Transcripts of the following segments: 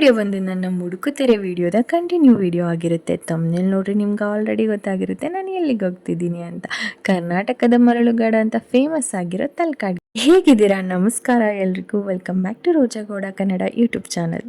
Video ಬಂದು ನನ್ನ ಮುಡುಕುತೆರೆ ವಿಡಿಯೋದ ಕಂಟಿನ್ಯೂ ವಿಡಿಯೋ ಆಗಿರುತ್ತೆ. ತಮ್ಮನೇಲಿ ನೋಡ್ರಿ ನಿಮ್ಗೆ ಆಲ್ರೆಡಿ ಗೊತ್ತಾಗಿರುತ್ತೆ ನಾನು ಎಲ್ಲಿಗೆ ಹೋಗ್ತಿದ್ದೀನಿ ಅಂತ. ಕರ್ನಾಟಕದ ಮರಳುಗಾಡ ಅಂತ ಫೇಮಸ್ ಆಗಿರೋ ತಲಕಾಡು. ಹೇಗಿದ್ದೀರಾ? ನಮಸ್ಕಾರ ಎಲ್ರಿಗೂ. Welcome back to ರೋಜಾಗೌಡ Kannada YouTube channel.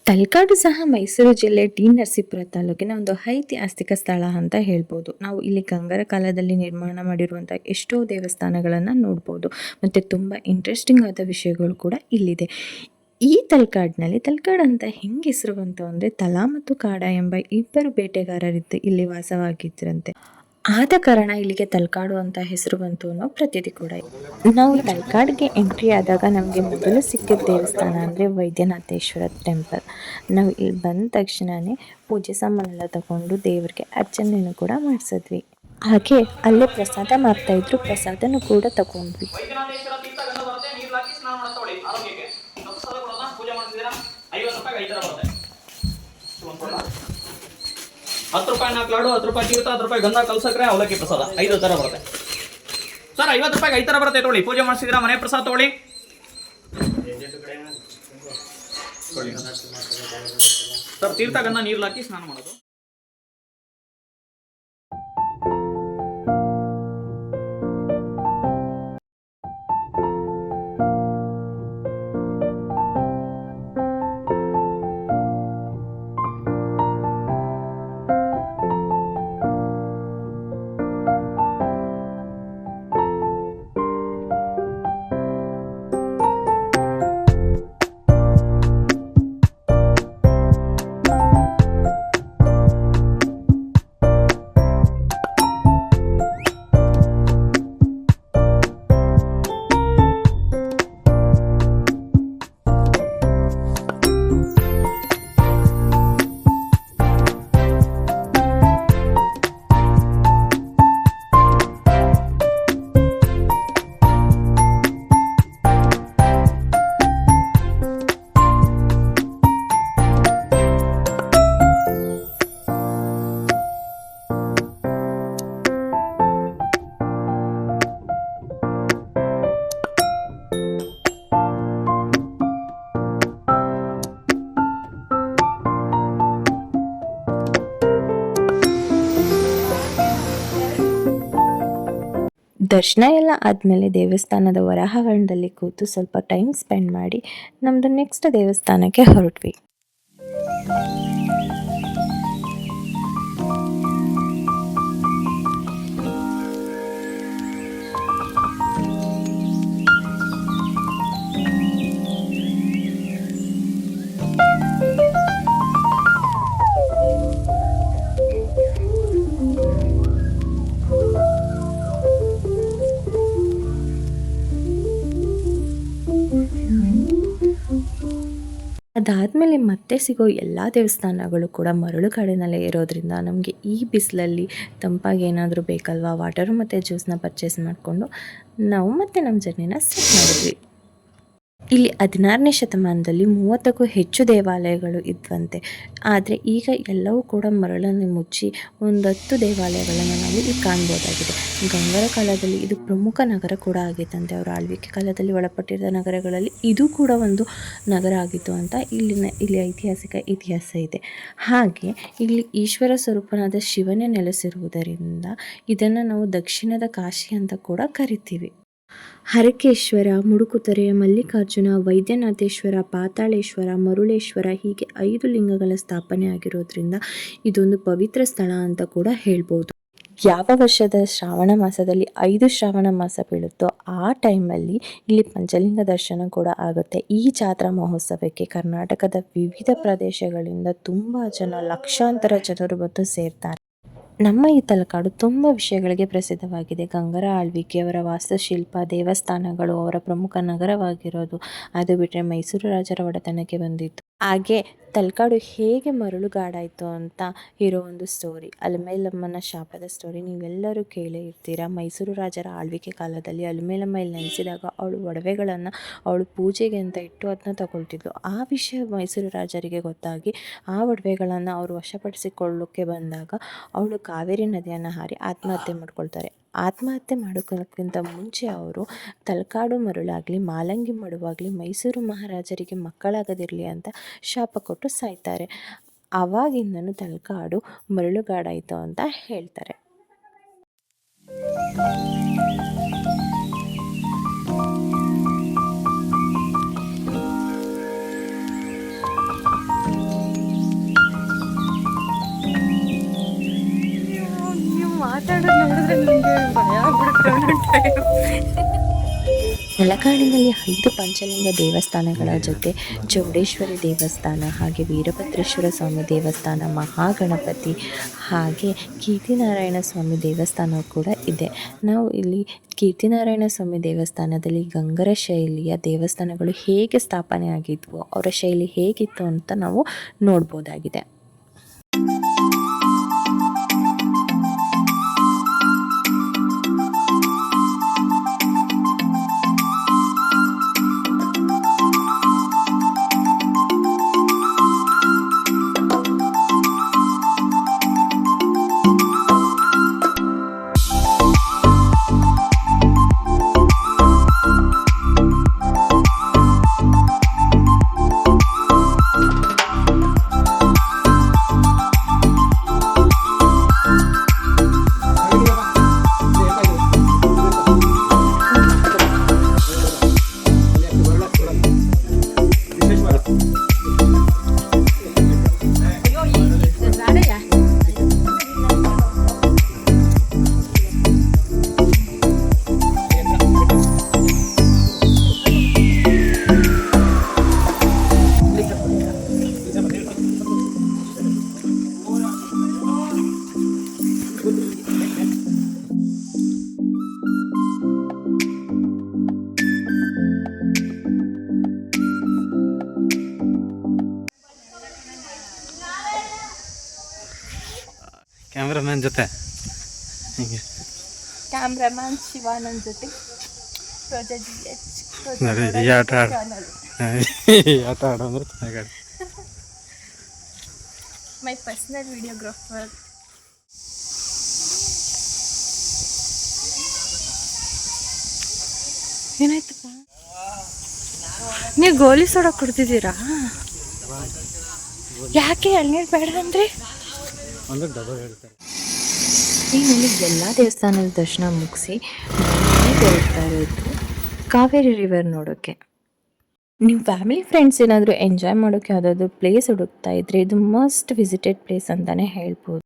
Talakadu ಸಹ ಮೈಸೂರು ಜಿಲ್ಲೆ ಟಿ ನರಸೀಪುರ ತಾಲೂಕಿನ ಒಂದು ಐತಿಹಾಸಿಕ ಸ್ಥಳ ಅಂತ ಹೇಳ್ಬೋದು. ನಾವು ಇಲ್ಲಿ ಗಂಗರ ಕಾಲದಲ್ಲಿ ನಿರ್ಮಾಣ ಮಾಡಿರುವಂಥ ಎಷ್ಟೋ ದೇವಸ್ಥಾನಗಳನ್ನು ನೋಡ್ಬೋದು ಮತ್ತು ತುಂಬ ಇಂಟ್ರೆಸ್ಟಿಂಗ್ ಆದ ವಿಷಯಗಳು ಕೂಡ ಇಲ್ಲಿದೆ. ಈ ತಲಕಾಡು ಅಂತ ಹೆಂಗೆ ಹೆಸರು ಬಂತು ಅಂದರೆ, ತಲಾ ಮತ್ತು ಕಾಡ ಎಂಬ ಇಬ್ಬರು ಬೇಟೆಗಾರರಿದ್ದು ಇಲ್ಲಿ ವಾಸವಾಗಿದ್ದರಂತೆ. ಆದ ಕಾರಣ ಇಲ್ಲಿಗೆ ತಲಕಾಡು ಅಂತ ಹೆಸರು ಬಂತು ಅನ್ನೋ ಪ್ರತೀತಿ ಕೂಡ ಇದೆ. ನಾವು ತಲಕಾಡಿಗೆ ಎಂಟ್ರಿ ಆದಾಗ ನಮಗೆ ಮೊದಲು ಸಿಕ್ಕಿದ ದೇವಸ್ಥಾನ ಅಂದರೆ ವೈದ್ಯನಾಥೇಶ್ವರ ಟೆಂಪಲ್. ನಾವು ಇಲ್ಲಿ ಬಂದ ತಕ್ಷಣವೇ ಪೂಜೆ ಸಾಮಾನೆಲ್ಲ ತಗೊಂಡು ದೇವರಿಗೆ ಅರ್ಚನೆಯನ್ನು ಕೂಡ ಮಾಡಿಸಿದ್ವಿ. ಹಾಗೆ ಅಲ್ಲೇ ಪ್ರಸಾದ ಮಾಡ್ತಾಯಿದ್ರು, ಪ್ರಸಾದನೂ ಕೂಡ ತಗೊಂಡ್ವಿ. ₹10 4 ಲಾಡು, ₹10 ತೀರ್ಥ, ₹10 ಗಂಧ ಕಲ್ಸಕ್ರೆ, ಅವಲಕ್ಕಿ ಪ್ರಸಾದ 5 ತರ ಬರುತ್ತೆ ಸರ್. ₹50 5 ತರ ಬರುತ್ತೆ. ತೊಗೊಳ್ಳಿ, ಪೂಜೆ ಮಾಡಿಸಿದ್ರ ಮನೆ ಪ್ರಸಾದ ತೊಗೊಳ್ಳಿ. ಸರ್ ತೀರ್ಥ ಗಂಧ ನೀರ್ಲು ಹಾಕಿ ಸ್ನಾನ ಮಾಡೋದು. ದರ್ಶನ ಎಲ್ಲ ಆದಮೇಲೆ ದೇವಸ್ಥಾನದ ಹೊರಾಂಗಣದಲ್ಲಿ ಕೂತು ಸ್ವಲ್ಪ ಟೈಮ್ ಸ್ಪೆಂಡ್ ಮಾಡಿ ನಮ್ಮದು ನೆಕ್ಸ್ಟ್ ದೇವಸ್ಥಾನಕ್ಕೆ ಹೊರಟ್ವಿ. ಅದಾದಮೇಲೆ ಮತ್ತೆ ಸಿಗೋ ಎಲ್ಲ ದೇವಸ್ಥಾನಗಳು ಕೂಡ ಮರಳುಗಾಡಿನಲ್ಲೇ ಇರೋದ್ರಿಂದ ನಮಗೆ ಈ ಬಿಸಿಲಲ್ಲಿ ತಂಪಾಗಿ ಏನಾದರೂ ಬೇಕಲ್ವಾ, ವಾಟರು ಮತ್ತು ಜ್ಯೂಸನ್ನ ಪರ್ಚೇಸ್ ಮಾಡಿಕೊಂಡು ನಾವು ಮತ್ತೆ ನಮ್ಮ ಜರ್ನಿನ ಸ್ಟಾರ್ಟ್ ಮಾಡಿದ್ವಿ. ಇಲ್ಲಿ 16ನೇ ಶತಮಾನದಲ್ಲಿ 30ಕ್ಕೂ ಹೆಚ್ಚು ದೇವಾಲಯಗಳು ಇದ್ವಂತೆ. ಆದರೆ ಈಗ ಎಲ್ಲವೂ ಕೂಡ ಮರಳನ್ನು ಮುಚ್ಚಿ ಒಂದು 10 ದೇವಾಲಯಗಳನ್ನು ನಾವು ಇಲ್ಲಿ ಕಾಣ್ಬೋದಾಗಿದೆ. ಗಂಗರ ಕಾಲದಲ್ಲಿ ಇದು ಪ್ರಮುಖ ನಗರ ಕೂಡ ಆಗಿತ್ತಂತೆ. ಅವರ ಆಳ್ವಿಕೆ ಕಾಲದಲ್ಲಿ ಒಳಪಟ್ಟಿದ್ದ ನಗರಗಳಲ್ಲಿ ಇದು ಕೂಡ ಒಂದು ನಗರ ಆಗಿತ್ತು ಅಂತ ಇಲ್ಲಿ ಐತಿಹಾಸಿಕ ಇತಿಹಾಸ ಇದೆ. ಹಾಗೆ ಇಲ್ಲಿ ಈಶ್ವರ ಸ್ವರೂಪನಾದ ಶಿವನೇ ನೆಲೆಸಿರುವುದರಿಂದ ಇದನ್ನು ನಾವು ದಕ್ಷಿಣದ ಕಾಶಿ ಅಂತ ಕೂಡ ಕರಿತೀವಿ. ಹರಕೇಶ್ವರ, ಮುಡುಕುತೆರೆ, ಮಲ್ಲಿಕಾರ್ಜುನ, ವೈದ್ಯನಾಥೇಶ್ವರ, ಪಾತಾಳೇಶ್ವರ, ಮರುಳೇಶ್ವರ ಹೀಗೆ 5 ಲಿಂಗಗಳ ಸ್ಥಾಪನೆ ಆಗಿರೋದ್ರಿಂದ ಇದೊಂದು ಪವಿತ್ರ ಸ್ಥಳ ಅಂತ ಕೂಡ ಹೇಳ್ಬೋದು. ಯಾವ ವರ್ಷದ ಶ್ರಾವಣ ಮಾಸದಲ್ಲಿ 5 ಶ್ರಾವಣ ಮಾಸ ಬೀಳುತ್ತೋ ಆ ಟೈಮಲ್ಲಿ ಇಲ್ಲಿ ಪಂಚಲಿಂಗ ದರ್ಶನ ಕೂಡ ಆಗುತ್ತೆ. ಈ ಜಾತ್ರಾ ಮಹೋತ್ಸವಕ್ಕೆ ಕರ್ನಾಟಕದ ವಿವಿಧ ಪ್ರದೇಶಗಳಿಂದ ತುಂಬ ಜನ, ಲಕ್ಷಾಂತರ ಜನರು ಬಂದು ಸೇರ್ತಾರೆ. ನಮ್ಮ ಈ ತಲಕಾಡು ತುಂಬ ವಿಷಯಗಳಿಗೆ ಪ್ರಸಿದ್ಧವಾಗಿದೆ. ಗಂಗರ ಆಳ್ವಿಕೆಯವರ ವಾಸ್ತುಶಿಲ್ಪ, ದೇವಸ್ಥಾನಗಳು, ಅವರ ಪ್ರಮುಖ ನಗರವಾಗಿರೋದು, ಅದು ಬಿಟ್ಟರೆ ಮೈಸೂರು ರಾಜರ ಒಡೆತನಕ್ಕೆ ಬಂದಿತ್ತು. ಹಾಗೆ ತಲಕಾಡು ಹೇಗೆ ಮರಳುಗಾಡಾಯಿತು ಅಂತ ಇರೋ ಒಂದು ಸ್ಟೋರಿ, ಅಲಮೇಲಮ್ಮನ ಶಾಪದ ಸ್ಟೋರಿ ನೀವೆಲ್ಲರೂ ಕೇಳೇ ಇರ್ತೀರ. ಮೈಸೂರು ರಾಜರ ಆಳ್ವಿಕೆ ಕಾಲದಲ್ಲಿ ಅಲಮೇಲಮ್ಮ ಇಲ್ಲಿ ನೆಲೆಸಿದಾಗ ಅವಳು ಒಡವೆಗಳನ್ನು ಅವಳು ಪೂಜೆಗೆ ಅಂತ ಇಟ್ಟು ಅದನ್ನ ತಗೊಳ್ತಿದ್ಲು. ಆ ವಿಷಯ ಮೈಸೂರು ರಾಜರಿಗೆ ಗೊತ್ತಾಗಿ ಆ ಒಡವೆಗಳನ್ನು ಅವರು ವಶಪಡಿಸಿಕೊಳ್ಳೋಕ್ಕೆ ಬಂದಾಗ ಅವಳು ಕಾವೇರಿ ನದಿಯನ್ನು ಹಾರಿ ಆತ್ಮಹತ್ಯೆ ಮಾಡ್ಕೊಳ್ತಾರೆ. ಆತ್ಮಹತ್ಯೆ ಮಾಡಿಕೊಳ್ಳೋಕ್ಕಿಂತ ಮುಂಚೆ ಅವರು ತಲಕಾಡು ಮರುಳಾಗಲಿ ಮಾಲಂಗಿ ಮಡುವಾಗಲಿ ಮೈಸೂರು ಮಹಾರಾಜರಿಗೆ ಮಕ್ಕಳಾಗದಿರಲಿ ಅಂತ ಶಾಪ ಕೊಟ್ಟು ಸಾಯ್ತಾರೆ. ಆವಾಗಿಂದನೂ ತಲಕಾಡು ಮರಳುಗಾಡಾಯಿತು ಅಂತ ಹೇಳ್ತಾರೆ. ತಲಕಾಡಿನಲ್ಲಿ 5 ಪಂಚಲಿಂಗ ದೇವಸ್ಥಾನಗಳ ಜೊತೆ ಚೌಡೇಶ್ವರಿ ದೇವಸ್ಥಾನ, ಹಾಗೆ ವೀರಭದ್ರೇಶ್ವರ ಸ್ವಾಮಿ ದೇವಸ್ಥಾನ, ಮಹಾಗಣಪತಿ, ಹಾಗೆ ಕೀರ್ತಿನಾರಾಯಣ ಸ್ವಾಮಿ ದೇವಸ್ಥಾನ ಕೂಡ ಇದೆ. ನಾವು ಇಲ್ಲಿ ಕೀರ್ತಿನಾರಾಯಣ ಸ್ವಾಮಿ ದೇವಸ್ಥಾನದಲ್ಲಿ ಗಂಗರ ಶೈಲಿಯ ದೇವಸ್ಥಾನಗಳು ಹೇಗೆ ಸ್ಥಾಪನೆ ಆಗಿದ್ವು, ಅವರ ಶೈಲಿ ಹೇಗಿತ್ತು ಅಂತ ನಾವು ನೋಡ್ಬೋದಾಗಿದೆ. ಕ್ಯಾಮ್ರಾಮನ್ ಜೊತೆ ಹಿಂಗೆ ಕ್ಯಾಮ್ರಾಮನ್ ಶಿವಾನಂದ್ ಜೊತೆ ಈ ಆಟ ಆಡೋ ಅಂದ್ರೆ ಚೆನ್ನಾಗಿ ಮೈ ಪರ್ಸನಲ್ ವಿಡಿಯೋಗ್ರಾಫರ್. ಏನಾಯ್ತಪ್ಪ, ನೀವು ಗೋಲಿ ಸೋಡಾ ಕುಡ್ತಿದ್ದೀರಾ? ಯಾಕೆ ಎಳ್ನೀರು ಬೇಡ ಅಂದರೆ ಅಂದ್ರೆ ಡಬಲ್ ಹೇಳ್ತಾರೆ. ಈಗ ಎಲ್ಲ ದೇವಸ್ಥಾನದ ದರ್ಶನ ಮುಗಿಸಿ ಹೋಗ್ತಾ ಇರೋದು ಕಾವೇರಿ ರಿವರ್ ನೋಡೋಕ್ಕೆ. ನೀವು ಫ್ಯಾಮಿಲಿ ಫ್ರೆಂಡ್ಸ್ ಏನಾದರೂ ಎಂಜಾಯ್ ಮಾಡೋಕ್ಕೆ ಯಾವುದಾದ್ರೂ ಪ್ಲೇಸ್ ಹುಡುಕ್ತಾ ಇದ್ರೆ ಇದು ಮಸ್ಟ್ ವಿಸಿಟೆಡ್ ಪ್ಲೇಸ್ ಅಂತಲೇ ಹೇಳ್ಬೋದು.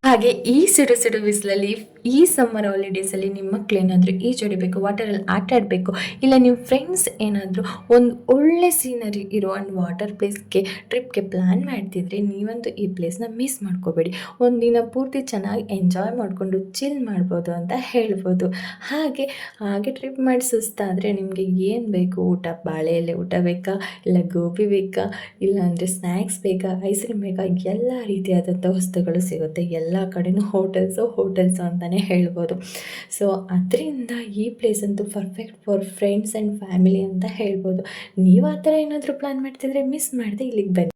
ಹಾಗೆ ಈ ಸಿಡು ಬಿಸಿಲಲ್ಲಿ ಈ ಸಮ್ಮರ್ ಹಾಲಿಡೇಸಲ್ಲಿ ನಿಮ್ಮ ಮಕ್ಳು ಏನಾದರೂ ಈಜೊಡಿಬೇಕು, ವಾಟರಲ್ಲಿ ಆಟ ಆಡಬೇಕು, ಇಲ್ಲ ನಿಮ್ಮ ಫ್ರೆಂಡ್ಸ್ ಏನಾದರೂ ಒಂದು ಒಳ್ಳೆ ಸೀನರಿ ಇರೋ ಒಂದು ವಾಟರ್ ಪ್ಲೇಸ್ಗೆ ಟ್ರಿಪ್ಗೆ ಪ್ಲ್ಯಾನ್ ಮಾಡ್ತಿದ್ರೆ ನೀವಂತೂ ಈ ಪ್ಲೇಸ್ನ ಮಿಸ್ ಮಾಡ್ಕೋಬೇಡಿ. ಒಂದು ದಿನ ಪೂರ್ತಿ ಚೆನ್ನಾಗಿ ಎಂಜಾಯ್ ಮಾಡಿಕೊಂಡು ಚಿಲ್ ಮಾಡ್ಬೋದು ಅಂತ ಹೇಳ್ಬೋದು. ಹಾಗೆ ಟ್ರಿಪ್ ಮಾಡಿ ಸುಸ್ತಾದರೆ ನಿಮಗೆ ಏನು ಬೇಕು, ಊಟ ಬಾಳೆ ಎಲೆ ಊಟ ಬೇಕಾ, ಇಲ್ಲ ಗೋಬಿ ಬೇಕಾ, ಇಲ್ಲಾಂದರೆ ಸ್ನ್ಯಾಕ್ಸ್ ಬೇಕಾ, ಐಸ್ ಕ್ರೀಮ್ ಬೇಕಾ, ಎಲ್ಲ ರೀತಿಯಾದಂಥ ವಸ್ತುಗಳು ಸಿಗುತ್ತೆ. ಎಲ್ಲ ಕಡೆನೂ ಹೋಟೆಲ್ಸು ಅಂತಲೇ ಹೇಳ್ಬೋದು. ಸೊ ಅದರಿಂದ ಈ ಪ್ಲೇಸ್ ಅಂತೂ perfect for friends and family ಅಂತ ಹೇಳ್ಬೋದು. ನೀವು ಆ ಥರ ಏನಾದರೂ ಪ್ಲ್ಯಾನ್ ಮಾಡ್ತಿದ್ರೆ ಮಿಸ್ ಮಾಡದೆ ಇಲ್ಲಿಗೆ ಬನ್ನಿ.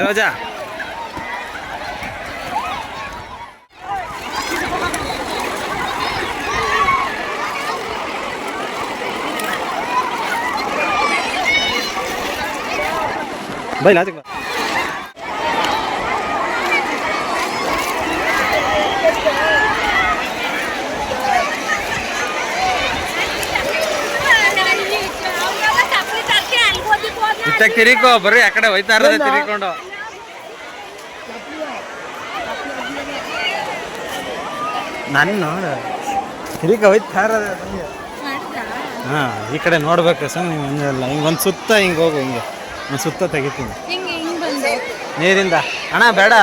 ರೋಜಾ ಬೈ ಲಾತಿಗೆ ಬಾ. ಇತ್ತಾಗ ತಿರಿಕೋ ಬರ್ರಿ ಆ ಕಡೆ ಹೋಯ್ತಾ ಇರೋದೇ ತಿರಿಕೊಂಡು. ನಾನು ನೋಡ ತಿರಿಕ ಹೋಯ್ತಾ ಇರೋದೇ. ಹಾಂ ಈ ಕಡೆ ನೋಡ್ಬೇಕು ಸುಮ್ಮನೆ ಹಿಂಗಲ್ಲ, ಹಿಂಗೊಂದು ಸುತ್ತ ಹಿಂಗೆ ಹೋಗು, ಹಿಂಗೆ ಒಂದು ಸುತ್ತ ತೆಗಿತೀನಿ ನೀರಿಂದ. ಅಣ್ಣ ಬೇಡ,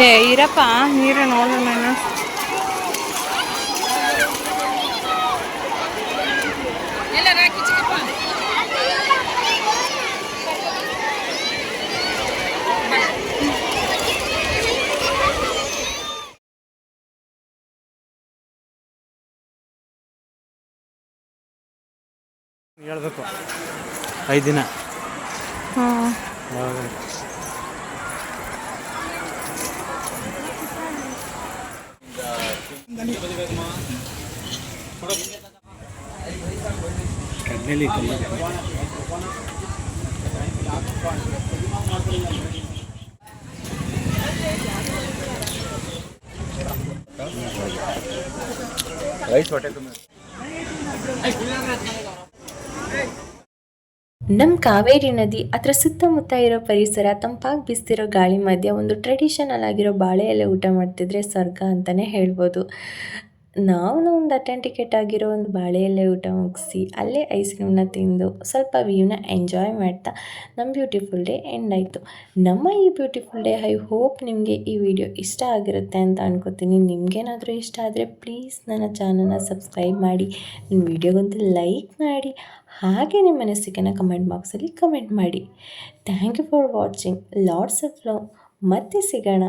ಏ ಇರಪ್ಪ ನೀರು ನೋಡೋಣ. ಹೇಳ್ಬೇಕು 5 ದಿನ. ಹಾಂ ಕಡ್ಲೆಲಿ ರೈಸ್ ಹೊಟ್ಟೆ ತುಂಬ. ನಮ್ಮ ಕಾವೇರಿ ನದಿ ಅದರ ಸುತ್ತಮುತ್ತ ಇರೋ ಪರಿಸರ, ತಂಪಾಗಿ ಬೀಸ್ತಿರೋ ಗಾಳಿ ಮಧ್ಯೆ ಒಂದು ಟ್ರೆಡಿಷನಲ್ ಆಗಿರೋ ಬಾಳೆ ಎಲೆ ಊಟ ಮಾಡ್ತಿದ್ರೆ ಸ್ವರ್ಗ ಅಂತಲೇ ಹೇಳ್ಬೋದು. ನಾವು ಒಂದು ಅಥೆಂಟಿಕೇಟ್ ಆಗಿರೋ ಒಂದು ಬಾಳೆ ಎಲೆ ಊಟ ಮುಗಿಸಿ ಅಲ್ಲೇ ಐಸ್ ಕ್ರೀಮ್ನ ತಿಂದು ಸ್ವಲ್ಪ ವ್ಯೂನ ಎಂಜಾಯ್ ಮಾಡ್ತಾ ನಮ್ಮ ಬ್ಯೂಟಿಫುಲ್ ಡೇ ಎಂಡ್ ಆಯಿತು. ನಮ್ಮ ಈ ಬ್ಯೂಟಿಫುಲ್ ಡೇ ಐ ಹೋಪ್ ನಿಮಗೆ ಈ ವಿಡಿಯೋ ಇಷ್ಟ ಆಗಿರುತ್ತೆ ಅಂತ ಅನ್ಕೋತೀನಿ. ನಿಮಗೇನಾದರೂ ಇಷ್ಟ ಆದರೆ ಪ್ಲೀಸ್ ನನ್ನ ಚಾನಲ್ನ ಸಬ್ಸ್ಕ್ರೈಬ್ ಮಾಡಿ, ನನ್ನ ವಿಡಿಯೋಗೊಂದು ಲೈಕ್ ಮಾಡಿ, ಹಾಗೆ ನಿಮ್ಮ ಅನಿಸಿಕೆನ ಕಮೆಂಟ್ ಬಾಕ್ಸಲ್ಲಿ ಕಮೆಂಟ್ ಮಾಡಿ. Thank you for watching. Lots of love. ಮತ್ತೆ ಸಿಗೋಣ.